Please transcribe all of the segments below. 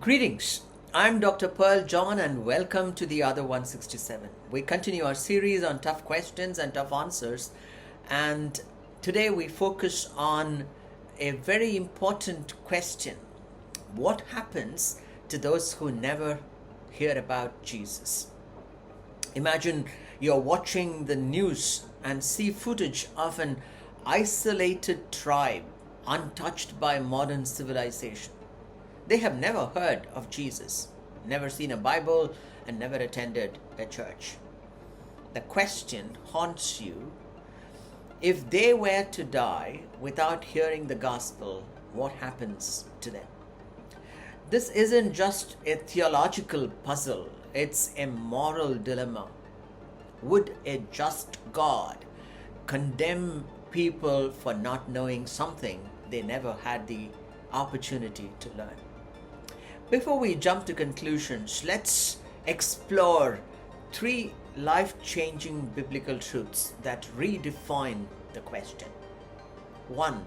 Greetings. I'm Dr. Pearl John and welcome to the Other 167. We continue our series on tough questions and tough answers, and today we focus on a very important question. What happens to those who never hear about Jesus? Imagine you're watching the news and see footage of an isolated tribe untouched by modern civilization. They have never heard of Jesus, never seen a Bible, and never attended a church. The question haunts you: if they were to die without hearing the gospel, what happens to them? This isn't just a theological puzzle, it's a moral dilemma. Would a just God condemn people for not knowing something they never had the opportunity to learn? Before we jump to conclusions, let's explore three life-changing biblical truths that redefine the question. 1.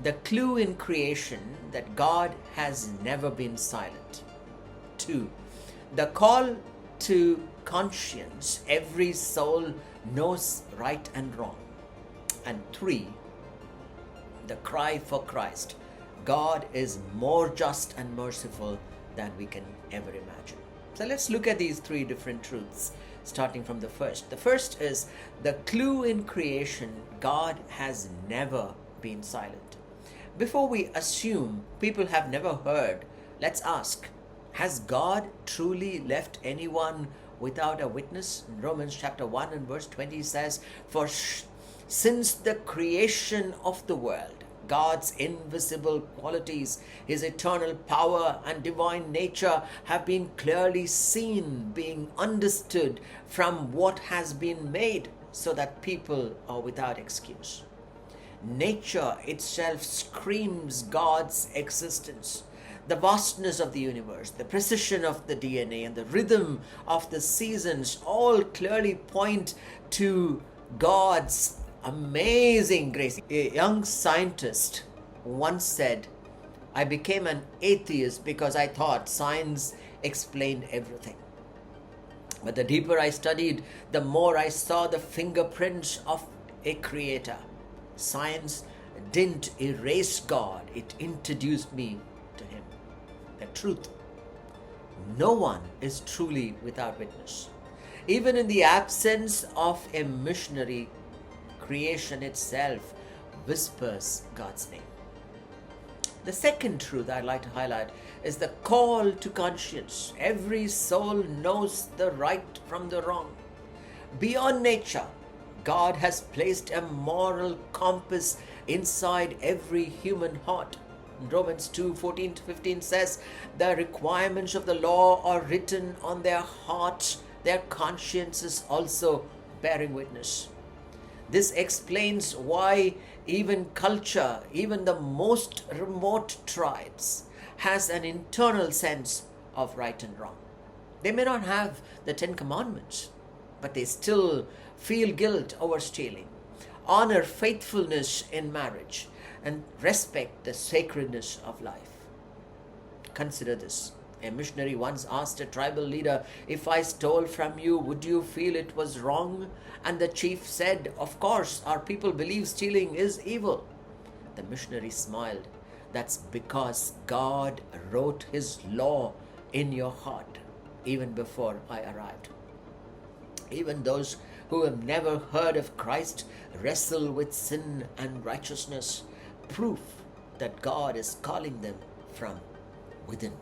The clue in creation that God has never been silent. 2. The call to conscience: every soul knows right and wrong. And 3. The cry for Christ: God is more just and merciful than we can ever imagine. So let's look at these three different truths, starting from the first. The first is the clue in creation: God has never been silent. Before we assume people have never heard, let's ask, has God truly left anyone without a witness? In Romans chapter 1 and verse 20 says, since the creation of the world, God's invisible qualities, His eternal power and divine nature have been clearly seen, being understood from what has been made, so that people are without excuse. Nature itself screams God's existence. The vastness of the universe, the precision of the DNA, and the rhythm of the seasons all clearly point to God's amazing grace. A young scientist once said, I became an atheist because I thought science explained everything. But the deeper I studied, the more I saw the fingerprints of a creator. Science didn't erase God, it introduced me to Him. The truth: no one is truly without witness. Even in the absence of a missionary, creation itself whispers God's name. The second truth I'd like to highlight is the call to conscience. Every soul knows the right from the wrong. Beyond nature, God has placed a moral compass inside every human heart. Romans 2:14-15 says, the requirements of the law are written on their hearts, their consciences also bearing witness. This explains why even culture, even the most remote tribes, has an internal sense of right and wrong. They may not have the 10 Commandments, but they still feel guilt over stealing, honor faithfulness in marriage, and respect the sacredness of life. Consider this. A missionary once asked a tribal leader, if I stole from you, would you feel it was wrong? And the chief said, of course, our people believe stealing is evil. The missionary smiled. That's because God wrote His law in your heart even before I arrived. Even those who have never heard of Christ wrestle with sin and righteousness, proof that God is calling them from within.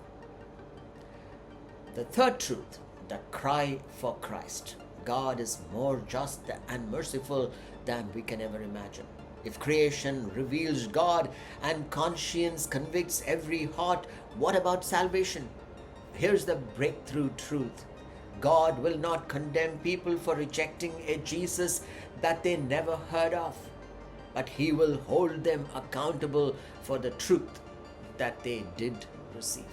The third truth, the cry for Christ. God is more just and merciful than we can ever imagine. If creation reveals God and conscience convicts every heart, what about salvation? Here's the breakthrough truth. God will not condemn people for rejecting a Jesus that they never heard of, but He will hold them accountable for the truth that they did receive.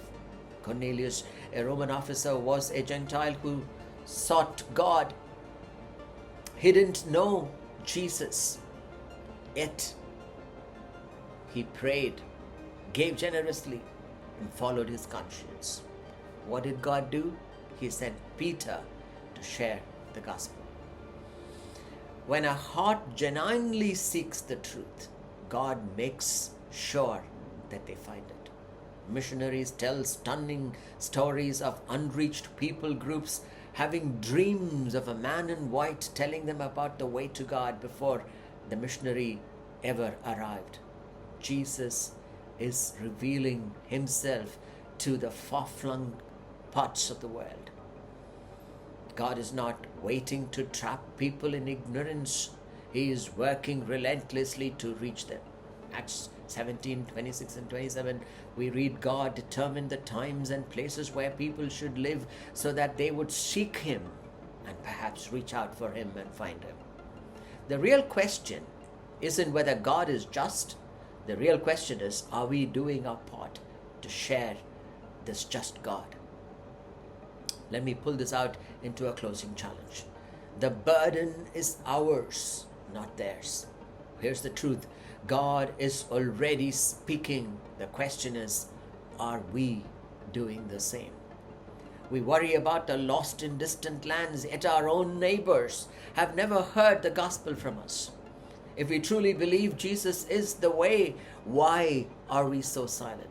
Cornelius, a Roman officer, was a Gentile who sought God. He didn't know Jesus, yet he prayed, gave generously, and followed his conscience. What did God do? He sent Peter to share the gospel. When a heart genuinely seeks the truth, God makes sure that they find it. Missionaries tell stunning stories of unreached people groups having dreams of a man in white telling them about the way to God before the missionary ever arrived. Jesus is revealing himself to the far-flung parts of the world. God is not waiting to trap people in ignorance. He is working relentlessly to reach them. Acts 17, 26 and 27, we read God determined the times and places where people should live so that they would seek him and perhaps reach out for him and find him. The real question isn't whether God is just. The real question is, are we doing our part to share this just God? Let me pull this out into a closing challenge. The burden is ours, not theirs. Here's the truth. God is already speaking. The question is, are we doing the same? We worry about the lost in distant lands, yet our own neighbors have never heard the gospel from us. If we truly believe Jesus is the way, why are we so silent?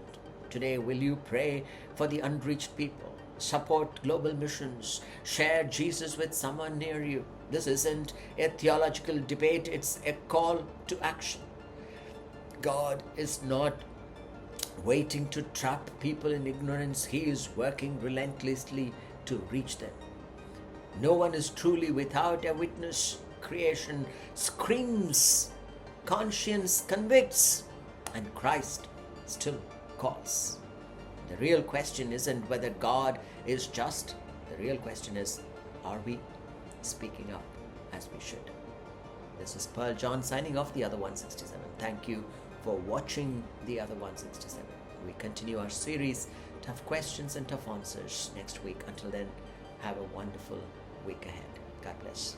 Today, will you pray for the unreached people? Support global missions. Share Jesus with someone near you. This isn't a theological debate, it's a call to action. God is not waiting to trap people in ignorance. He is working relentlessly to reach them. No one is truly without a witness. Creation screams, conscience convicts, and Christ still calls. The real question isn't whether God is just. The real question is, are we speaking up as we should? This is Pearl John signing off, The Other 167. Thank you for watching The Other 167. We continue our series, Tough Questions and Tough Answers, next week. Until then, have a wonderful week ahead. God bless.